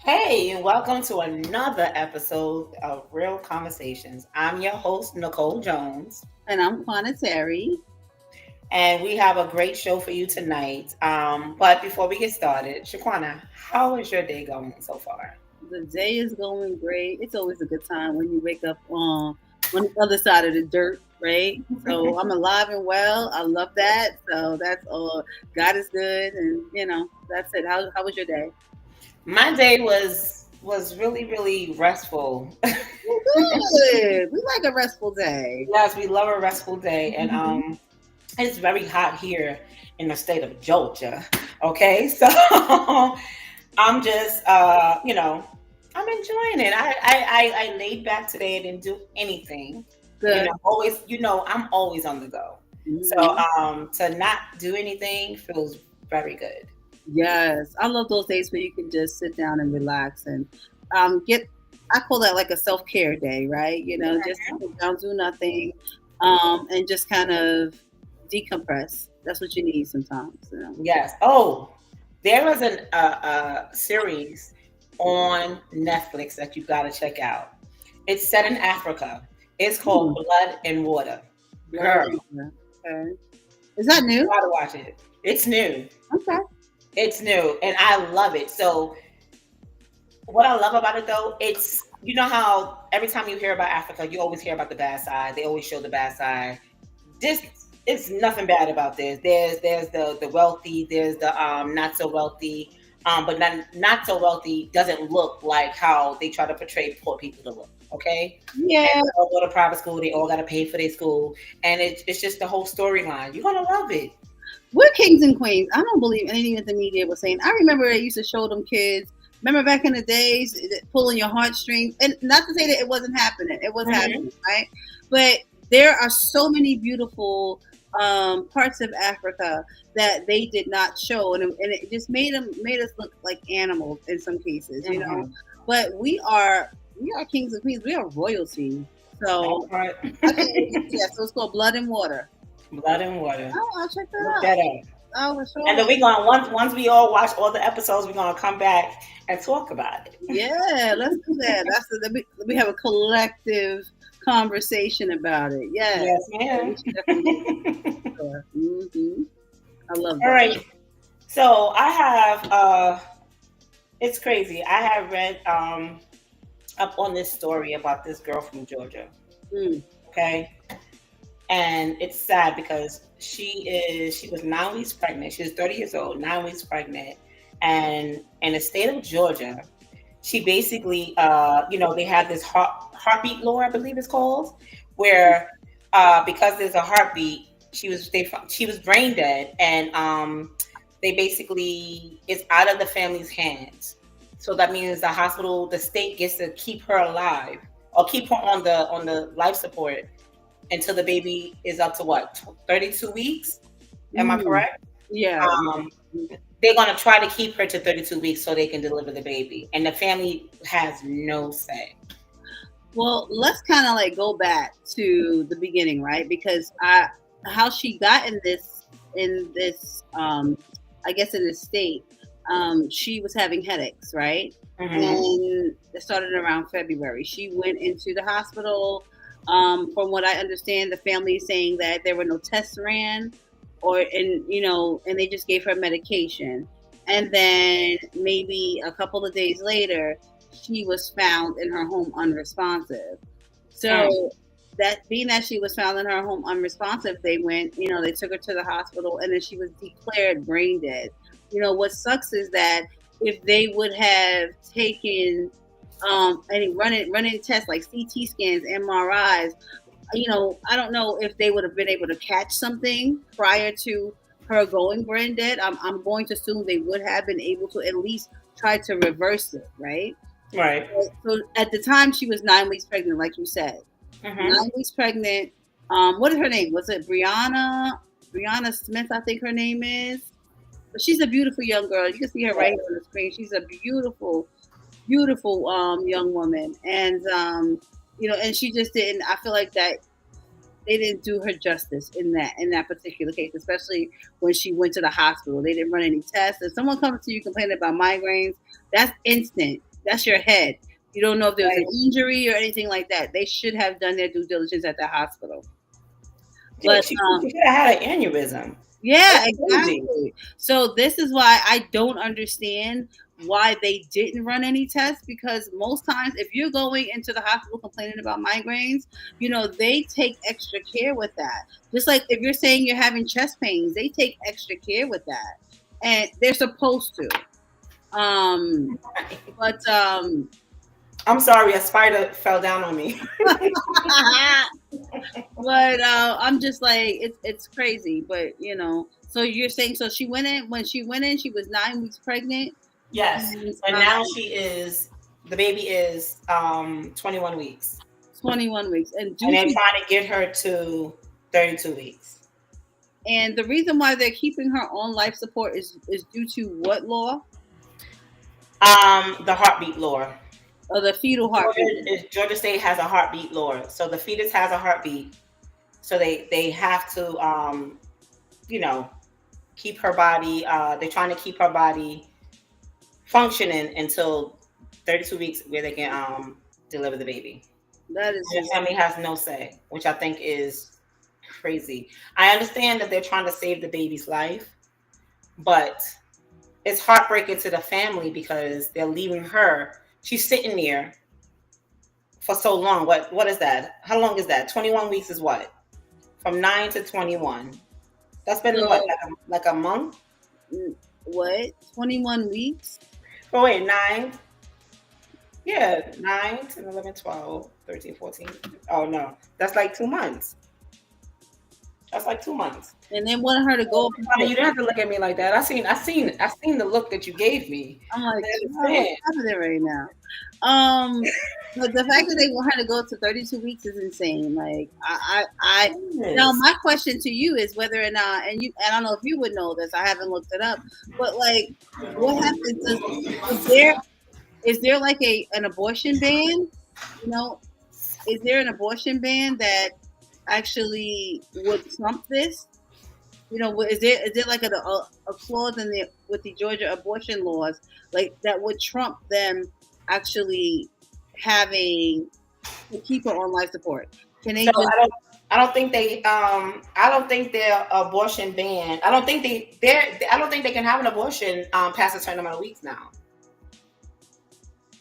Hey, and welcome to another episode of Real Conversations. I'm your host, Nicole Jones, And I'm Terry. and we have a great show for you tonight. But before we get started, Shaquana, how is your day going so far? The day is going great. It's always a good time when you wake up on the other side of the dirt, right? So I'm alive and well. I love that. So that's all. God is good, and that's it. How was your day? My day was really restful. Good. We like a restful day. Yes, we love a restful day, and Mhm. it's very hot here in the state of Georgia. Okay, so I'm just, I'm enjoying it. I laid back today. I didn't do anything. Good. I'm always on the go. So Mhm. to not do anything feels very good. Yes, I love those days where you can just sit down and relax and get. I call that like a self care day, right? Just to sit down, do nothing, and just kind of decompress. That's what you need sometimes. Yes. Oh, there was a series on Netflix that you got to check out. It's set in Africa. It's called Hmm. Blood and Water. Blood Girl, and water. Okay. Is that you new? gotta watch it. It's new. Okay. It's new, and I love it. So what I love about it though, it's you know how every time you hear about Africa, you always hear about the bad side. They always show the bad side. This it's nothing bad about this. There's the wealthy, there's the not so wealthy. But not so wealthy doesn't look like how they try to portray poor people to look. Okay, and Yeah, they all go to private school. They all got to pay for their school, and it's just the whole storyline. You're gonna love it. we're kings and queens. I don't believe anything that the media was saying. I remember they used to show them kids. Remember back in the days, pulling your heartstrings, and not to say that it wasn't happening. It was Hmm. happening, right? But there are so many beautiful parts of Africa that they did not show, and it just made us look like animals in some cases. Hmm. But we are kings and queens. We are royalty. All So right. I can't wait to see that. So it's called Blood and Water. Blood and water. Oh, I'll check that Look out. that up. Oh, for And then sure. we're gonna once we all watch all the episodes, we're gonna come back and talk about it. Yeah, let's do that. Let me have a collective conversation about it. Yes, Yes, yeah, we ma'am. should definitely do that. I love All that. right. So I have it's crazy. I have read up on this story about this girl from Georgia. Mm, Okay. And it's sad because she was 9 weeks pregnant. She was 30 years old, 9 weeks pregnant. And in the state of Georgia, she basically they have this heartbeat law, I believe it's called, where because there's a heartbeat, she was brain dead, and they basically it's out of the family's hands. So that means the state gets to keep her alive or keep her on the life support until the baby is up to what, 32 weeks. Am I mm, correct? yeah. um they're going to try to keep her to 32 weeks so they can deliver the baby, and the family has no say. Well, let's kind of like go back to the beginning, right? Because how she got in this, I guess in this state, she was having headaches, right? Hmm. And it started around February. She went into the hospital. From what I understand, the family is saying that there were no tests ran, and they just gave her medication. And then maybe a couple of days later, she was found in her home unresponsive. Mm. So that being that she was found in her home unresponsive, they took her to the hospital, and then she was declared brain dead. What sucks is that if they would have taken any running tests like CT scans, MRIs, I don't know if they would have been able to catch something prior to her going brain dead. I'm going to assume they would have been able to at least try to reverse it, right? Right. So at the time, she was 9 weeks pregnant, like you said. Hmm. 9 weeks pregnant. What is her name? Was it Brianna? Brianna Smith, I think her name is. But she's a beautiful young girl. You can see her right here on the screen. She's a beautiful, beautiful young woman, and she just didn't. I feel like that they didn't do her justice in that particular case, especially when she went to the hospital. They didn't run any tests. If someone comes to you complaining about migraines, that's instant. That's your head. You don't know if there was an Right. injury or anything like that. They should have done their due diligence at the hospital. Yeah, But she could have had an aneurysm. yeah, That's crazy. exactly. So this is why I don't understand why they didn't run any tests, because most times if you're going into the hospital complaining about migraines, they take extra care with that. Just like if you're saying you're having chest pains, they take extra care with that. And they're supposed to. Um but I'm sorry, a spider fell down on me. but I'm just like it's crazy. But so you're saying, so she went in when she went in, she was 9 weeks pregnant. Yes, And and now the baby is 21 weeks, 21 weeks. And and due they're to trying to get her to 32 weeks. and the reason why they're keeping her on life support is due to what law? The heartbeat law. Or the fetal heartbeat. Georgia State has a heartbeat law, so the fetus has a heartbeat, so they have to you know keep her body. They're trying to keep her body functioning until 32 weeks, where they can deliver the baby. That is And the just family has no say, which I think is crazy. I understand that they're trying to save the baby's life, but it's heartbreaking to the family because they're leaving her. She's sitting there for so long. What is that? How long is that? 21 weeks is what? From 9 to 21. That's been what, so like a month? what? 21 weeks? Oh wait, 9. Yeah, 9, 10, 11, 12, 13, 14. Oh no, that's like 2 months. That's like 2 months. And then wanted her to go up Honey, into you don't have to look at me like that. I seen the look that you gave me. I'm like, I "Child, what's understand. happening right now?" But the fact that they want her to go to 32 weeks is insane. Like, now Yes. my question to you is whether or not, and I don't know if you would know this. I haven't looked it up, but like, what happens? Is there is there like an abortion ban? You know, is there an abortion ban that actually would trump this? Is there like a clause in the with the Georgia abortion laws like that would trump them actually having to keep her on life support? Can they So just I don't think their abortion ban. I don't think they can have an abortion past a certain amount of weeks now.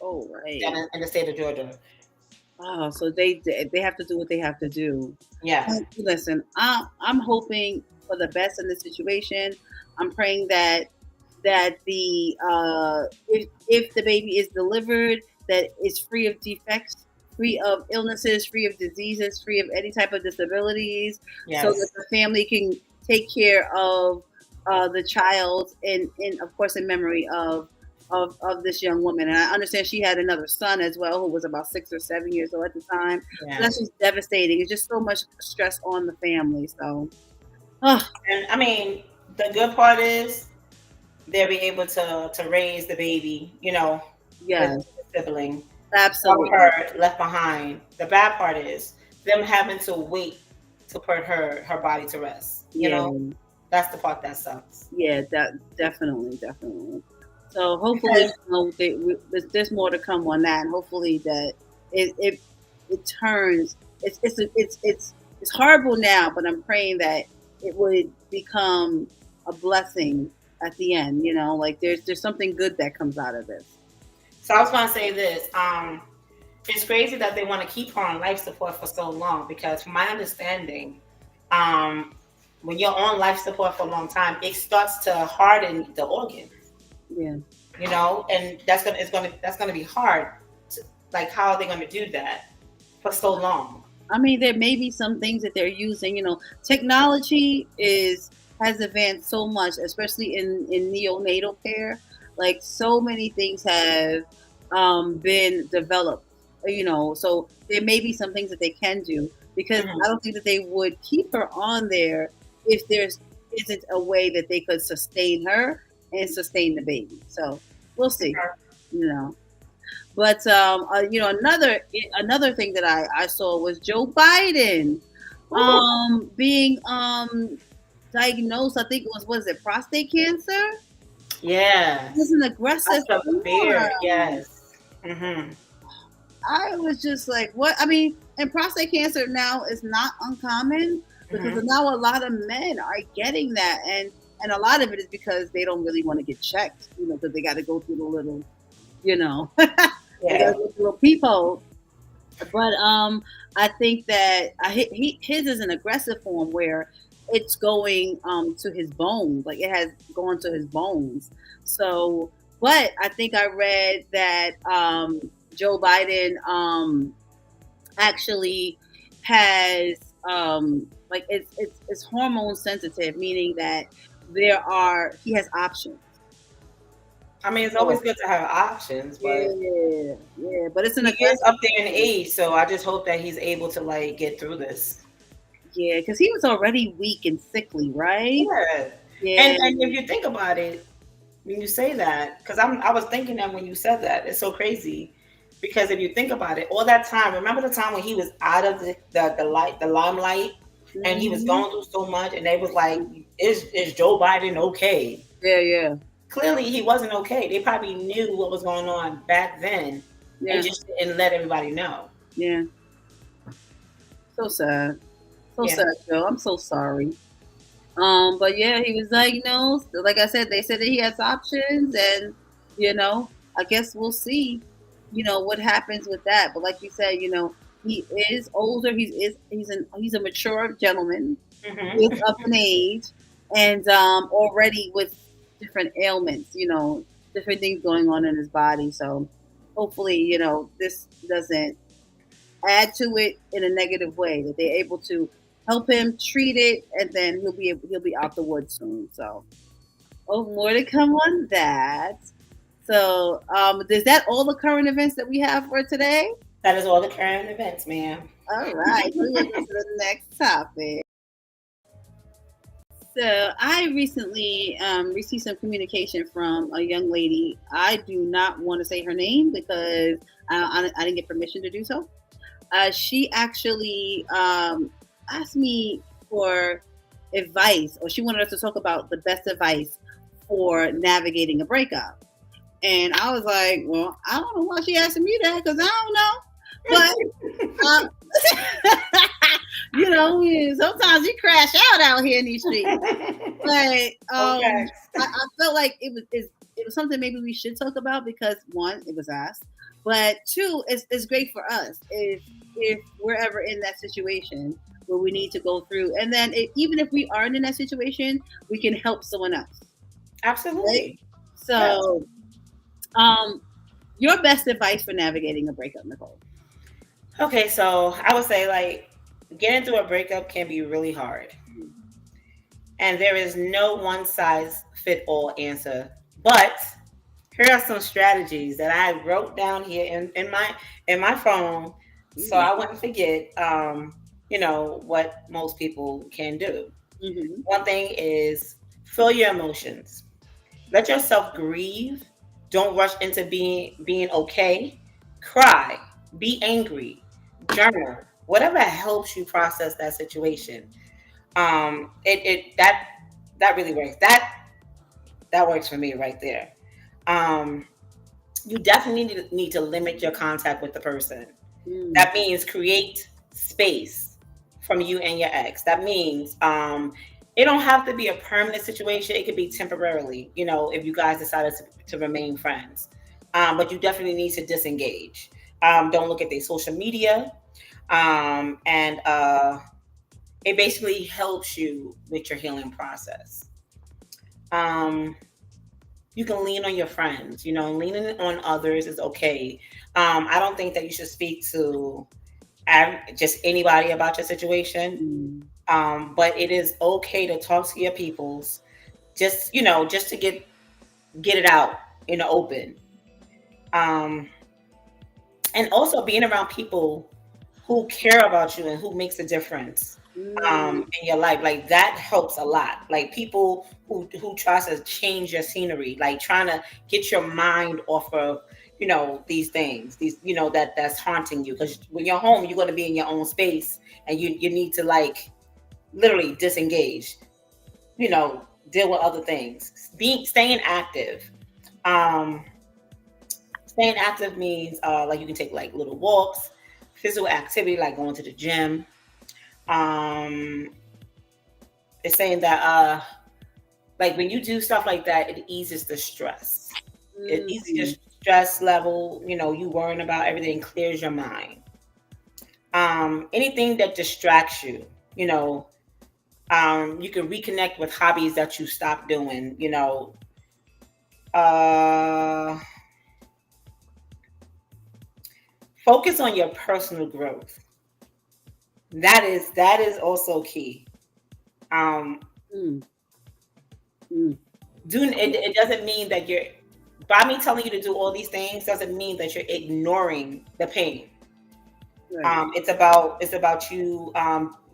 oh right. In the state of Georgia. Oh, so they have to do what they have to do. Yeah. Listen, I'm hoping for the best in this situation. I'm praying that the if the baby is delivered, that it's free of defects, free of illnesses, free of diseases, free of any type of disabilities, so that Yes. the family can take care of the child, in of course in memory of this young woman. And I understand she had another son as well who was about 6 or 7 years old at the time. So Yeah. that's just devastating. It's just so much stress on the family. So, oh, And I mean, the good part is they'll be able to raise the baby, with yes, the sibling of absolutely. her left behind. The bad part is them having to wait to put her body to rest. Yeah, That's the part that sucks. yeah, that definitely, definitely. So hopefully, Because there's more to come on that. And hopefully that it turns. It's horrible now, but I'm praying that it would become a blessing at the end. Like there's something good that comes out of this. so I was gonna say this. It's crazy that they want to keep her on life support for so long because from my understanding, um, when you're on life support for a long time, it starts to harden the organ. Yeah. And that's gonna be hard. Like, how are they gonna do that for so long? I mean, there may be some things that they're using. Technology has advanced so much, especially in neonatal care. Like so many things have been developed. So there may be some things that they can do because Mhm. I don't think that they would keep her on there if there isn't a way that they could sustain her and sustain the baby. So we'll see. You know. But another thing that I saw was Joe Biden Ooh, being diagnosed. I think it was, what is it, prostate cancer? It was yes, an that's aggressive severe. form. Yes. Mm-hmm. I was just like, what? I mean, and prostate cancer now is not uncommon because Mm-hmm. now a lot of men are getting that, and a lot of it is because they don't really want to get checked, because they got to go through the little, they got to Yeah. go through the little peephole. But I think that his is an aggressive form where it's going to his bones, like it has gone to his bones. So, but I think I read that Joe Biden actually has like it's hormone sensitive, meaning that he has options. I mean, it's always So good to have options, but yeah, but it's an he is aggressive up there in form. age, so I just hope that he's able to like get through this. Yeah, because he was already weak and sickly, right? Yeah. Yeah. And if you think about it, when you say that, because I was thinking that when you said that, it's so crazy. Because if you think about it, all that time, remember the time when he was out of the limelight, and he was Hmm. going through so much, and they was like, "Is Joe Biden okay?" Yeah, yeah, Clearly, he wasn't okay. They probably knew what was going on back then, and yeah, just didn't let everybody know. yeah. So sad. So Yeah. sad, Joe. I'm so sorry. But yeah, he was diagnosed. Like I said, they said that he has options, and I guess we'll see, what happens with that. But like you said, he is older. He's a mature gentleman. He is Hmm. up in age, and already with different ailments, different things going on in his body. So hopefully, this doesn't add to it in a negative way. That they're able to help him treat it, and then he'll be out the woods soon. So, oh, more to come on that. So, is that all the current events that we have for today? That is all the current events, ma'am. All right, so we'll go to the next topic. So I recently received some communication from a young lady. I do not want to say her name because I didn't get permission to do so. She actually asked me for advice, or she wanted us to talk about the best advice for navigating a breakup. And I was like, well, I don't know why she asking me that because I don't know. But uh, sometimes you crash out here in these streets. But Okay. I felt like it was something maybe we should talk about because one, it was asked, but two, it's great for us if we're ever in that situation where we need to go through, and then even if we aren't in that situation, we can help someone else, right? Absolutely. Yes. So, um, your best advice for navigating a breakup, Nicole? Okay, so I would say like getting through a breakup can be really hard. And there is no one size fit all answer. But here are some strategies that I wrote down here in my phone so Mm-hmm. I wouldn't forget what most people can do. Mm-hmm. One thing is feel your emotions. Let yourself grieve. Don't rush into being okay. Cry. Be angry. Journal. Whatever helps you process that situation. That really works. That works for me right there. Um, you definitely need to limit your contact with the person. Mm-hmm. That means create space from you and your ex. That means it don't have to be a permanent situation. It could be temporarily, if you guys decided to remain friends. But you definitely need to disengage. Don't look at their social media. And it basically helps you with your healing process. Um, you can lean on your friends. Leaning on others is okay. I don't think that you should speak to just anybody about your situation. But it is okay to talk to your peoples, just to get it out in the open. Um, and also being around people who care about you and who makes a difference Mm-hmm. in your life, like that helps a lot. Like people who tries to change your scenery, like trying to get your mind off of these things, these that's haunting you, because when you're home you're going to be in your own space, and you need to like literally disengage, deal with other things, being staying active. um Staying active means like you can take like little walks, physical activity like going to the gym. Um, it's saying that like when you do stuff like that, it eases the stress. It eases your Mm-hmm. stress level. You know, you worrying about everything clears your mind. Anything that distracts you, you know, you can reconnect with hobbies that you stopped doing. You know, uh, focus on your personal growth. That is also key. Um, Mm-hmm. it doesn't mean that you're by me telling you to do all these things doesn't mean that you're ignoring the pain. Right. It's about you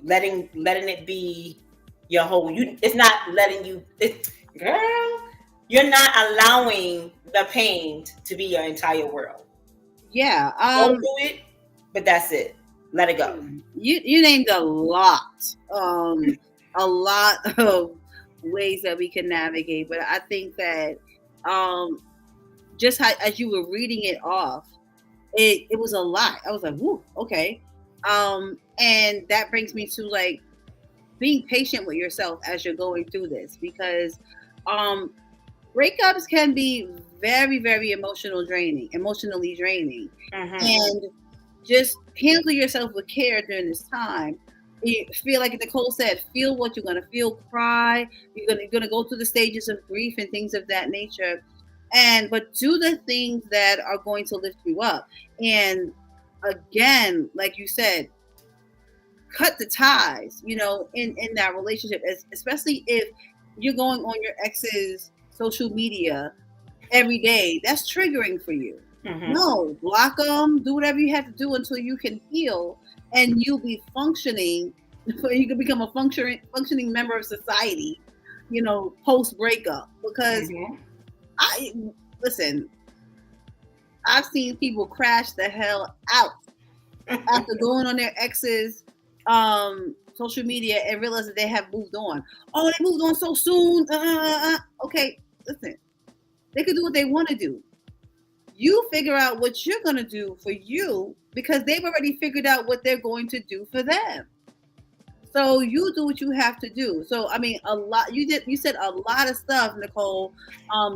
letting it be your whole. You it's not letting you. Girl, you're not allowing the pain to be your entire world. Yeah. Go through it, but that's it. Let it go. You named a lot of ways that we can navigate, but I think that um just how, as you were reading it off, it was a lot. I was like, whoo, okay. And that brings me to like being patient with yourself as you're going through this, because um breakups can be very, very emotionally draining. Mm-hmm. And just handle yourself with care during this time. You feel like Nicole said, feel what you're gonna feel, cry. You're gonna go through the stages of grief and things of that nature. And but do the things that are going to lift you up. And again, like you said, cut the ties, in that relationship, especially if you're going on your ex's social media every day. That's triggering for you. Mm-hmm. No, block them, do whatever you have to do until you can heal, and you'll be functioning. You can become a functioning member of society, post breakup. Because Mm-hmm. I listen, I've seen people crash the hell out after going on their ex's social media and realize that they have moved on. Oh, they moved on so soon. Okay, listen, they can do what they want to do. You figure out what you're going to do for you, because they've already figured out what they're going to do for them. So you do what you have to do. So I mean, a lot you said a lot of stuff, Nicole.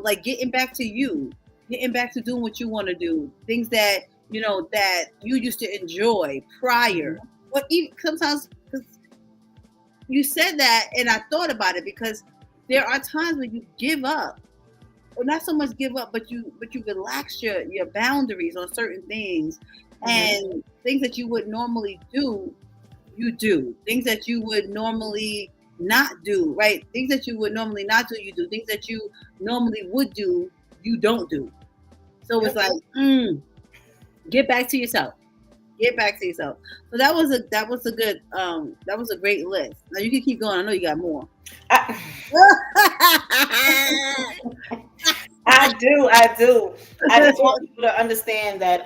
Like getting back to you, getting back to doing what you want to do, things that that you used to enjoy prior. What even sometimes, because you said that, and I thought about it, because there are times when you give up, or not so much give up, but you relax your boundaries on certain things, Mm-hmm. and things that you would normally do, you do. Things that you would normally not do, right? Things that you would normally not do, you do. Things that you normally would do, you don't do. So it's Yep. like, get back to yourself. Get back to yourself. So that was a great list. Now you can keep going. I know you got more. I, I do. I do. I just want people to understand that,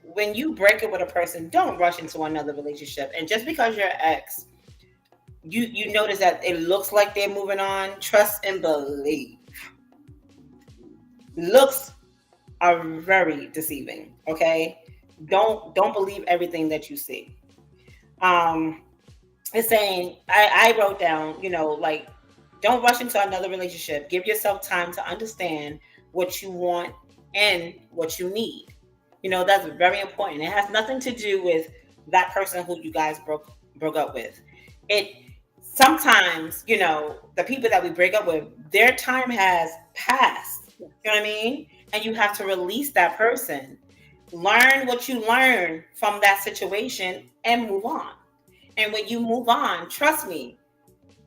when you break up with a person, don't rush into another relationship. And just because your ex, you notice that it looks like they're moving on, trust and believe. Looks are very deceiving. Okay, don't believe everything that you see. Um, it's saying I wrote down, like don't rush into another relationship. Give yourself time to understand what you want and what you need. That's very important. It has nothing to do with that person who you guys broke up with. It sometimes, the people that we break up with, their time has passed. You know what I mean? And you have to release that person. Learn what you learn from that situation and move on. And when you move on, trust me,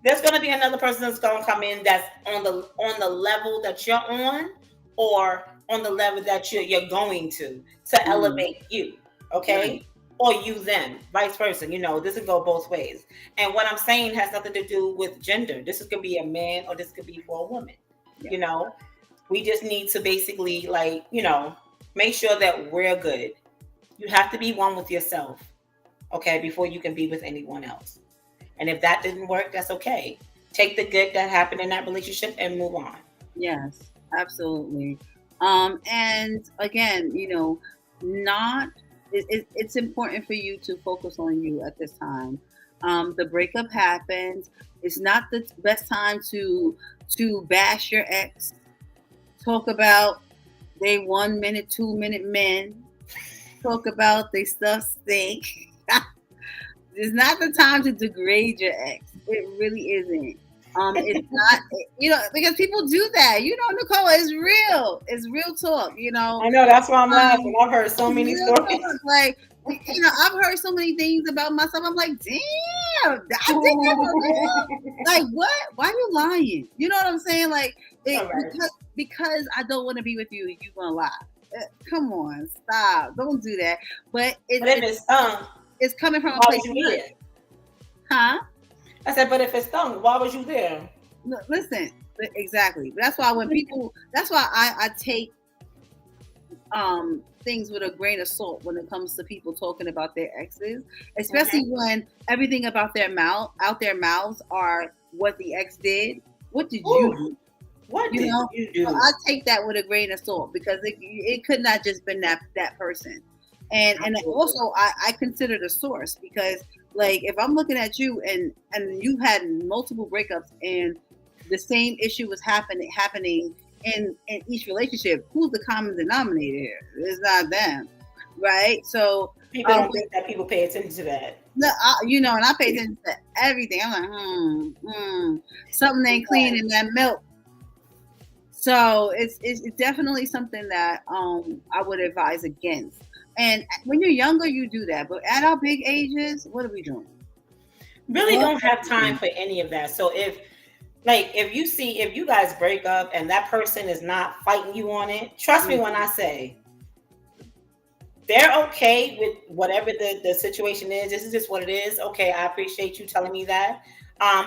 there's going to be another person that's going to come in that's on the level that you're on, or on the level that you're going to Mm, elevate you. right. Okay, or you them, vice versa. This can go both ways. And what I'm saying has nothing to do with gender. This is going to be a man, or this could be for a woman. Yeah. you know we just need to basically, like, make sure that we're good. You have to be one with yourself, okay, before you can be with anyone else. And if that didn't work, that's okay. Take the good that happened in that relationship and move on. Yes, absolutely. And again, not it's important for you to focus on you at this time. The breakup happened. It's not the best time to bash your ex. Talk about they 1 minute, 2 minute men. Talk about they stuff stink. It's not the time to degrade your ex. It really isn't. It's not, because people do that. Nicole, it's real. It's real talk. I know, that's why I'm laughing. Um, I've heard so it's many real stories. talk. Like, I've heard so many things about myself. I'm like, damn, I did that for real. Like, what? Why are you lying? You know what I'm saying? Like, All right. because I don't want to be with you, you gonna lie. Come on, stop. Don't do that. But But if it's stung, it's coming from a why place was you of good. there? Huh? I said, but if it's stung, why was you there? Listen, exactly. That's why I take things with a grain of salt when it comes to people talking about their exes, especially when everything about their mouths are what the ex did. What did you Ooh, do? what You did know, you so do? I take that with a grain of salt because it could not just been that person. And Absolutely. also I consider the source because like if I'm looking at you and you had multiple breakups and the same issue was happening in each relationship, who's the common denominator here? It's not them, right? So People don't think that people pay attention to that. no, and I pay attention to everything. I'm like, something ain't clean in that milk. So it's definitely something that I would advise against. And when you're younger, you do that. But at our big ages, what are we doing? Really What don't are have we time doing? for any of that. So if you guys break up and that person is not fighting you on it, trust me when I say they're okay with whatever the situation is. This is just what it is. Okay, I appreciate you telling me that.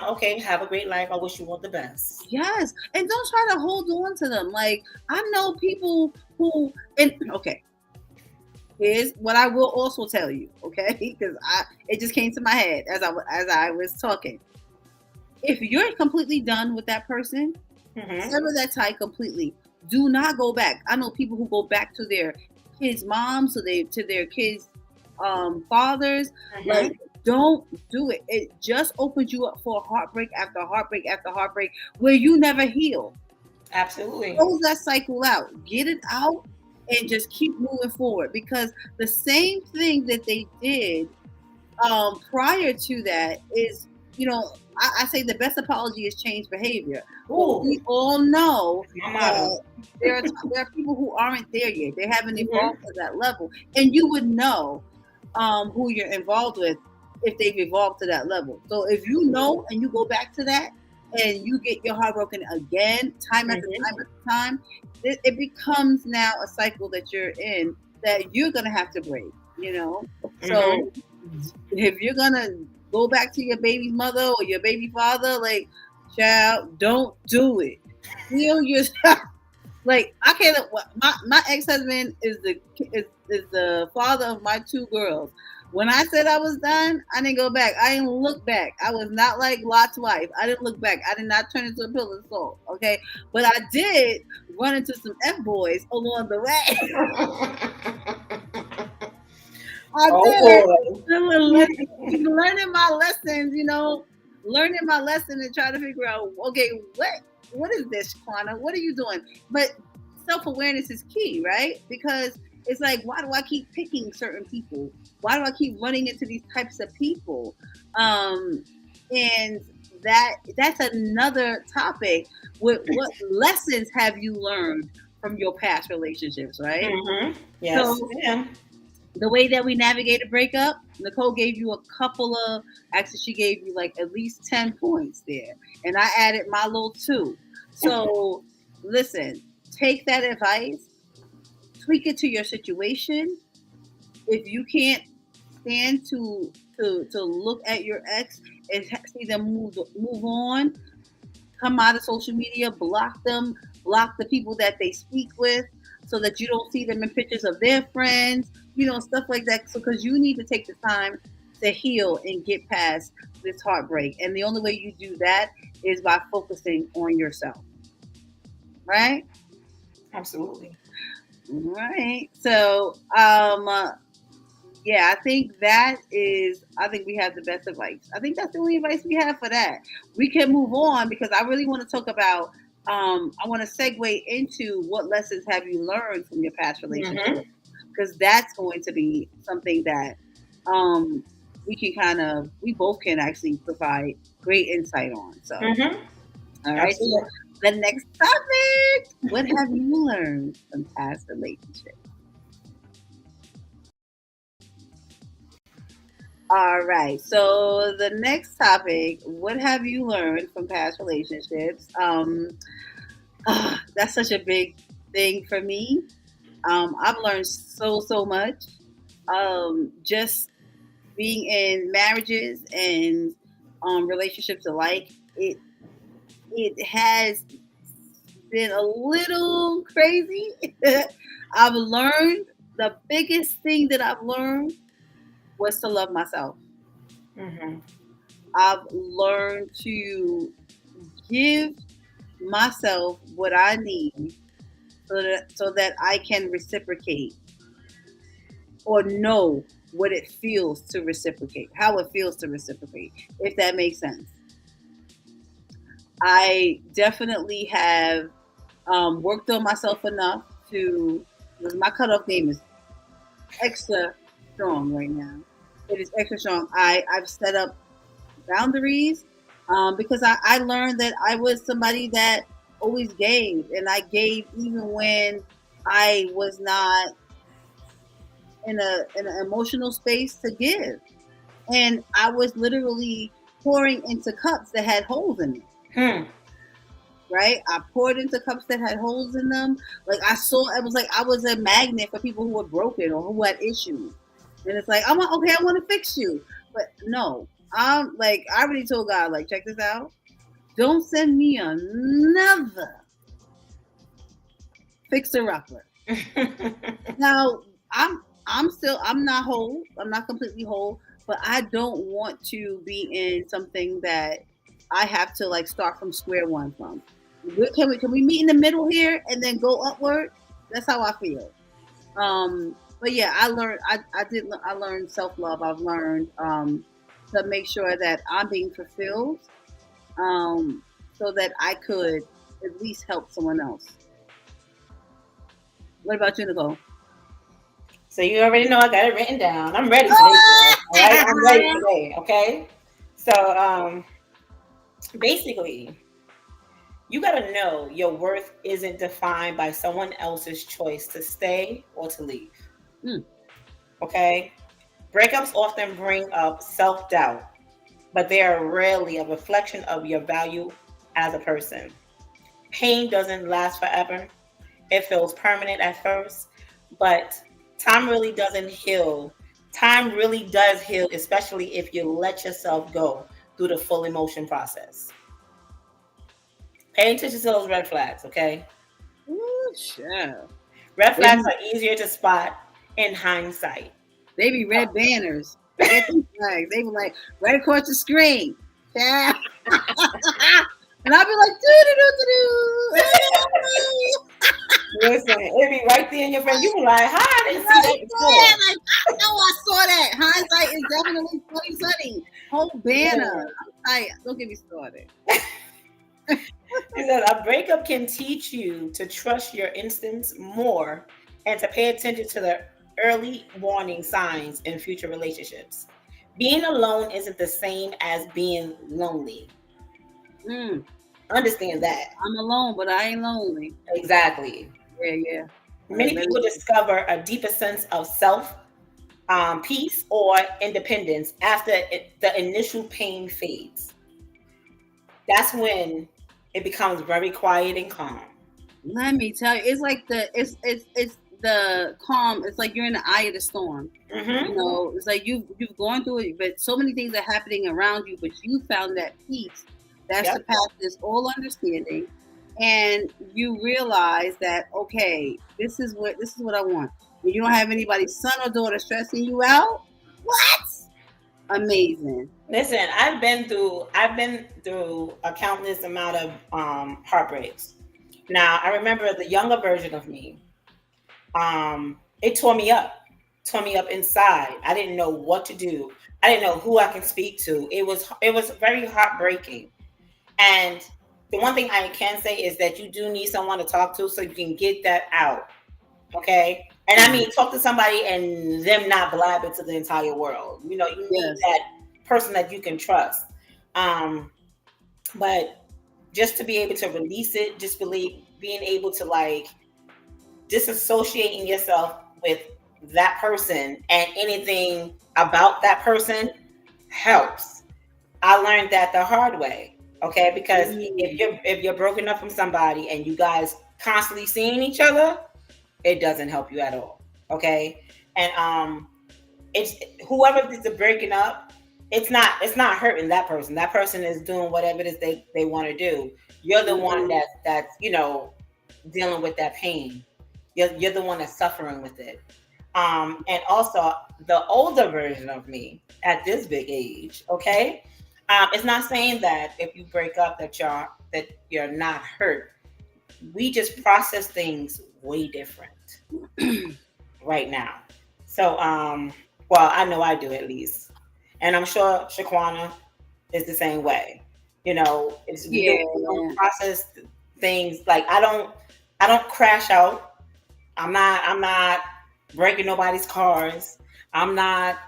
Okay, have a great life. I wish you all the best. Yes, and don't try to hold on to them. Like I know people who, and okay, here's what I will also tell you. Okay, because it just came to my head as I was talking. If you're completely done with that person, Hmm. sever that tie completely. Do not go back. I know people who go back to their kids' moms, to their kids' fathers. Like, Hmm. don't do it. It just opens you up for heartbreak after heartbreak after heartbreak where you never heal. Absolutely. Close that cycle out. Get it out and just keep moving forward because the same thing that they did prior to that is, I say the best apology is change behavior. But Ooh, we all know that's my motto. that there are people who aren't there yet. They haven't Hmm. evolved to that level, and you would know who you're involved with if they've evolved to that level. So if you know and you go back to that and you get your heart broken again, time after time Hmm. after time, it becomes now a cycle that you're in that you're gonna have to break. So Hmm. if you're gonna go back to your baby's mother or your baby father, like, child, don't do it. Heal yourself. Like I can't. My ex husband is the father of my two girls. When I said I was done, I didn't go back. I didn't look back. I was not like Lot's wife. I didn't look back. I did not turn into a pillar of salt. Okay, but I did run into some f boys along the way. I Oh did. boy. Learning my lessons, learning my lesson and trying to figure out, okay, what is this, Quana? What are you doing? But self awareness is key, right? Because it's like, why do I keep picking certain people? Why do I keep running into these types of people? And that's another topic. What lessons have you learned from your past relationships, right? Hmm. Yes, So ma'am. the way that we navigate a breakup, Nicole gave you a couple of, actually, she gave you like at least 10 points there. And I added my little two. So listen, take that advice, tweak it to your situation. If you can't stand to look at your ex and see them move on, come out of social media, block them, block the people that they speak with so that you don't see them in pictures of their friends, stuff like that. So, because you need to take the time to heal and get past this heartbreak. And the only way you do that is by focusing on yourself, right? Absolutely. Right. So, yeah, I think I think we have the best advice. I think that's the only advice we have for that. We can move on because I really want to talk about, I want to segue into what lessons have you learned from your past Mm-hmm. relationship? Because that's going to be something that, um, we both can actually provide great insight on. So, Mm-hmm. all right. So, Absolutely. the next topic, what have you learned from past relationships? All right. So the next topic, what have you learned from past relationships? That's such a big thing for me. I've learned so much. Just being in marriages and relationships alike, it has been a little crazy. I've learned the biggest thing that I've learned was to love myself. Mm-hmm. I've learned to give myself what I need so that I can reciprocate or know what it feels to reciprocate, how it feels to reciprocate, if that makes sense. I definitely have worked on myself enough to, because my cutoff game is extra strong right now. It is extra strong. I've set up boundaries because I learned that I was somebody that always gave, and I gave even when I was not in an emotional space to give, and I was literally pouring into cups that had holes in them. Hmm. Right, I poured into cups that had holes in them. Like I saw, it was like I was a magnet for people who were broken or who had issues, and it's like okay, I want to fix you, but no, I'm like I already told God, like, check this out. Don't send me another fixer upper. Now I'm not whole. I'm not completely whole, but I don't want to be in something that I have to like start from square one from. Can we meet in the middle here and then go upward? That's how I feel. But yeah, I learned self love. I've learned to make sure that I'm being fulfilled, um, so that I could at least help someone else. What about you, Nicole? So you already know I got it written down. I'm ready today, girl. All right, I'm ready today. Okay. So basically, you got to know your worth isn't defined by someone else's choice to stay or to leave. Mm, Okay. Breakups often bring up self doubt, but they are rarely a reflection of your value as a person. Pain doesn't last forever. It feels permanent at first, but time really doesn't heal. Time really does heal, especially if you let yourself go through the full emotion process. Pay attention to those red flags, okay? ooh, sure. Red They flags be, are easier to spot in hindsight. they be red banners. Forget these flags. They be like right across the screen. Yeah. And I'll be like, doo doo doo doo doo. Listen, it be right there in your face. You be like, "Hi, I didn't see Right that there. before." Like, I know I saw that. Hindsight is definitely 2020. Whole banner. Yeah. I'm tired. Don't get me started. It says a breakup can teach you to trust your instincts more and to pay attention to the early warning signs in future relationships. Being alone isn't the same as being lonely. Mm, Understand that. I'm alone, but I ain't lonely. Exactly. Yeah, yeah. Many Very people true. discover a deeper sense of self, peace, or independence after the initial pain fades. That's when it becomes very quiet and calm. Let me tell you, it's like it's the calm. It's like you're in the eye of the storm. You Hmm. know, it's like you've gone through it, but so many things are happening around you, but you found that peace that Yep. surpasses all understanding, and you realize that okay, this is what I want. When you don't have anybody, son or daughter, stressing you out. What? Amazing. Listen, I've been through a countless amount of heartbreaks. Now I remember the younger version of me. It tore me up inside. I didn't know what to do. I didn't know who I can speak to. It was very heartbreaking. And the one thing I can say is that you do need someone to talk to so you can get that out. Okay. And I mean, talk to somebody and them not blab it to the entire world. You need Yes. that person that you can trust. Um, but just to be able to release it, just being able to like disassociating yourself with that person and anything about that person helps. I learned that the hard way. Okay, because Mm. if you're broken up from somebody and you guys constantly seeing each other, it doesn't help you at all. Okay, and it's whoever is the breaking up. It's not hurting that person. That person is doing whatever it is they want to do. You're the one Mhm. that's dealing with that pain. You're the one that's suffering with it. And also the older version of me at this big age, okay? It's not saying that if you break up that you're not hurt. We just process things way different right now. So well, I know I do at least. And I'm sure Shaquana is the same way. It's we don't Yeah. process things like I don't crash out. I'm not breaking nobody's cars. I'm not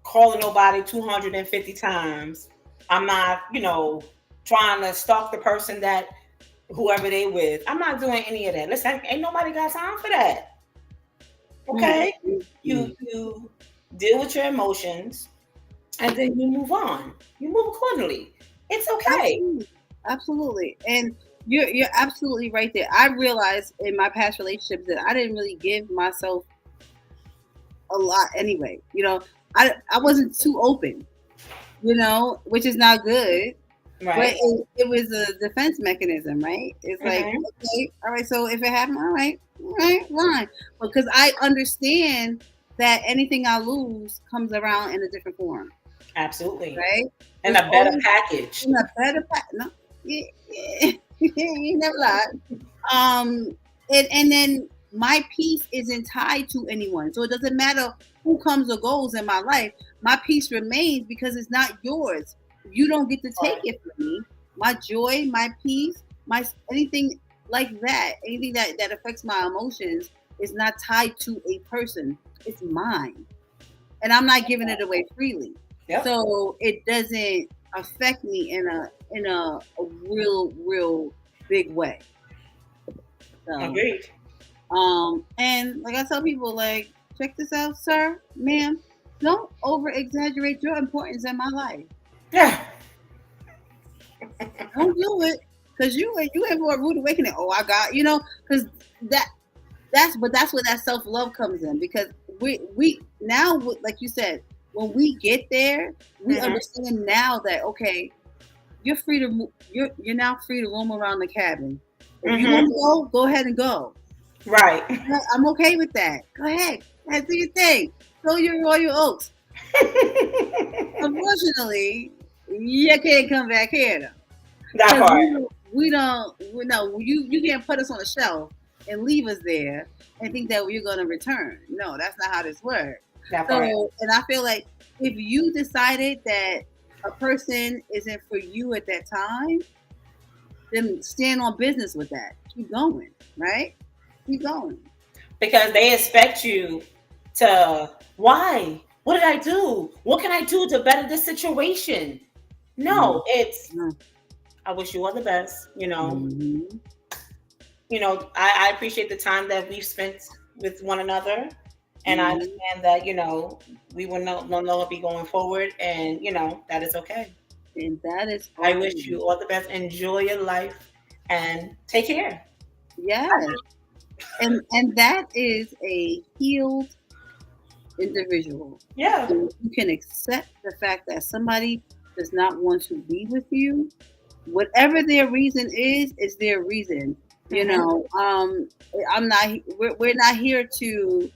calling nobody 250 times. I'm not, trying to stalk the person that whoever they with. I'm not doing any of that. Listen, ain't nobody got time for that. Okay? You Mm-hmm. you deal with your emotions and then you move on. You move accordingly. It's okay. Absolutely, absolutely, and you're absolutely right there. I realized in my past relationships that I didn't really give myself a lot anyway. I wasn't too open. Which is not good. But Right? it was a defense mechanism, right? It's like, Hmm. okay, all right, so if it happened, all right, fine. Because I understand that anything I lose comes around in a different form, Absolutely. right? And There's a better always package. in a better no, yeah, yeah. You never lied. And then my peace isn't tied to anyone, so it doesn't matter who comes or goes in my life. My peace remains because it's not yours. You don't get to take Right. it from me. My joy, my peace, my anything like that, anything that affects my emotions is not tied to a person. It's mine, and I'm not giving it away freely. Yep. So it doesn't affect me in a real big way. So Agreed. and like I tell people, like, check this out, sir, ma'am, don't over exaggerate your importance in my life. Yeah. Don't do it, because you in for a rude awakening. Oh, I got because that that's where that self love comes in, because we now, like you said, when we get there, we Hmm. understand now that, okay, you're now free to roam around the cabin. If you Hmm. want to go ahead and go. Right. I'm okay with that. Go ahead, do your thing. Sow your royal oats. Unfortunately, you can't come back here though, That because part. we don't. We know you can't put us on a shelf and leave us there and think that we're gonna return. No, that's not how this works. That part. So, and I feel like if you decided that a person isn't for you at that time, then stand on business with that. Keep going, right? Keep going. Because they expect you to, why? What did I do? What can I do to better this situation? Mm-hmm. No, it's, I wish you all the best. Mm-hmm. I appreciate the time that we've spent with one another. And I Mm-hmm. understand that, we will no longer be going forward, and that is okay. And that is I wish okay. you all the best. Enjoy your life and take care. Yes. And that is a healed individual. Yeah. And you can accept the fact that somebody does not want to be with you. Whatever their reason is their reason. Hmm. I'm not. We're not here to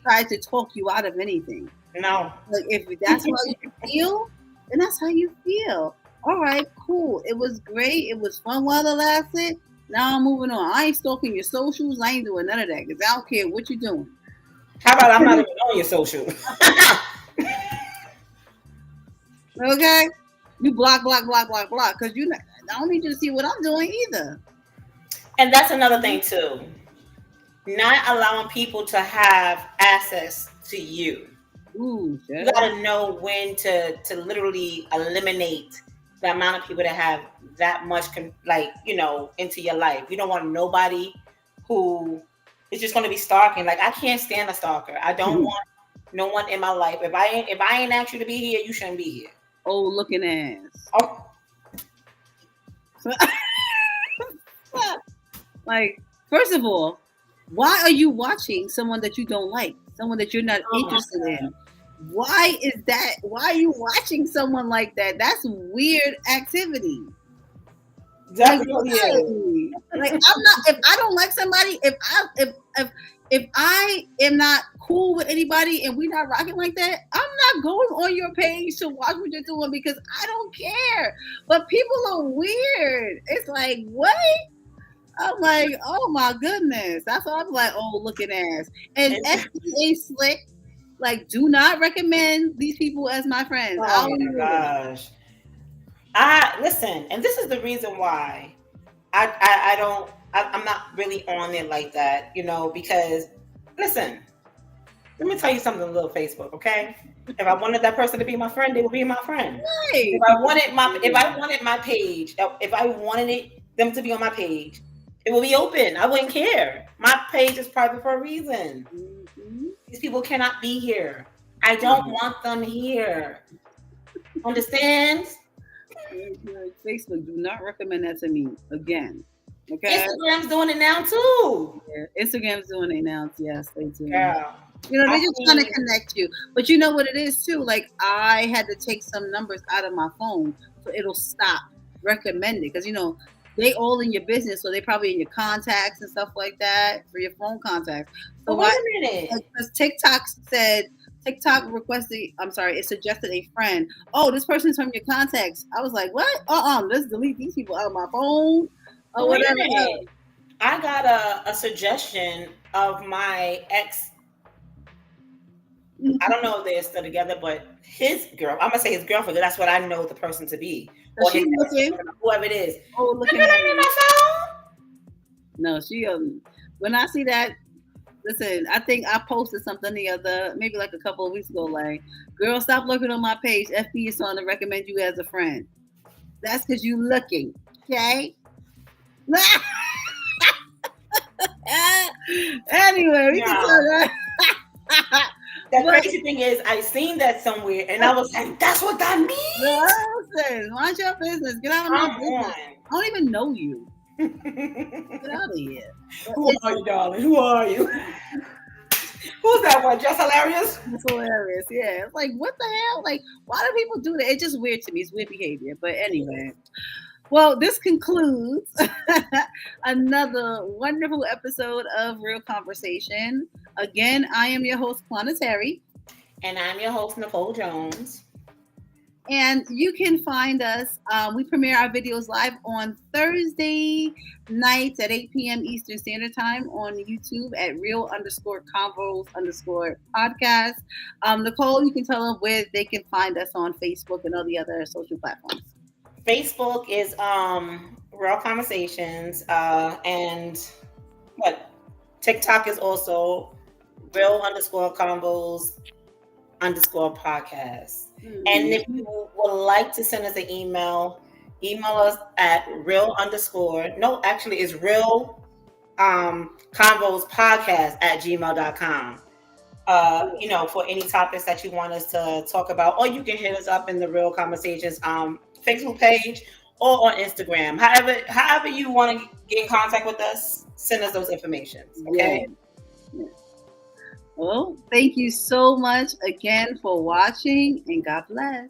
try to talk you out of anything. No. Like, if that's how you feel, then that's how you feel. All right, cool. It was great. It was fun while it lasted. Now I'm moving on. I ain't stalking your socials. I ain't doing none of that because I don't care what you're doing. How about I'm not even on your social? Okay? You block, block, block, block, block. Because I don't need you to see what I'm doing either. And that's another thing too. Not allowing people to have access to you. Ooh, You shit. gotta know when to literally eliminate the amount of people that have that much into your life. You don't want nobody who is just going to be stalking. Like, I can't stand a stalker. I don't want no one in my life. If I ain't asked you to be here, you shouldn't be here. Old looking ass. Oh. Like, first of all, why are you watching someone that you don't like? Someone that you're not interested in? Why is that? Why are you watching someone like that? That's weird activity. Definitely. Like I'm not. If I don't like somebody, if I am not cool with anybody and we're not rocking like that, I'm not going on your page to watch what you're doing because I don't care. But people are weird. It's like, what? I'm like, oh my goodness. That's why I'm like, oh, looking ass. And FBA slick. Like, do not recommend these people as my friends. Oh my gosh. I listen, and this is the reason why I'm not really on it like that, because listen, let me tell you something, little Facebook, okay? If I wanted that person to be my friend, they would be my friend. Right. If I wanted my page, if I wanted them to be on my page, it would be open. I wouldn't care. My page is private for a reason. Mm-hmm. These people cannot be here. I don't want them here. Understand? Facebook, do not recommend that to me again. Okay. Instagram's doing it now too. Yeah, Instagram's doing it now. Yes, they do. Yeah. They're just trying to connect you. But you know what it is too? Like, I had to take some numbers out of my phone so it'll stop recommending. Because, they all in your business. So they probably in your contacts and stuff like that for your phone contacts. So wait a minute. Because TikTok it suggested a friend. Oh, this person's from your contacts. I was like, what? Let's delete these people out of my phone or whatever. I got a suggestion of my ex. I don't know if they're still together, but his girl, I'm gonna say his girlfriend, that's what I know the person to be. Or his whoever it is. Oh, looking at my phone? No, she when I see that, listen, I think I posted something maybe like a couple of weeks ago, like, girl, stop looking on my page. FB is trying to recommend you as a friend. That's because you looking, okay? Anyway, we can talk about the crazy thing is, I seen that somewhere, and I was like, "That's what that means." Listen, mind your business. Get out of my business. I don't even know you. Get out of here. Who are you, darling? Who are you? Who's that one? Just hilarious. It's hilarious. Yeah. It's like, what the hell? Like, why do people do that? It's just weird to me. It's weird behavior. But anyway. Well, this concludes another wonderful episode of Real Conversation. Again, I am your host, Planetary. And I'm your host, Nicole Jones. And you can find us. We premiere our videos live on Thursday nights at 8 p.m. Eastern Standard Time on YouTube at real_convos_podcast. Nicole, you can tell them where they can find us on Facebook and all the other social platforms. Facebook is Real Conversations, and TikTok is also real_convos_podcast. Mm-hmm. And if you would like to send us an email us at it's real convospodcast@gmail.com. For any topics that you want us to talk about, or you can hit us up in the Real Conversations Facebook page or on Instagram. However you want to get in contact with us, send us those informations. Okay. Yeah. Well, thank you so much again for watching, and God bless.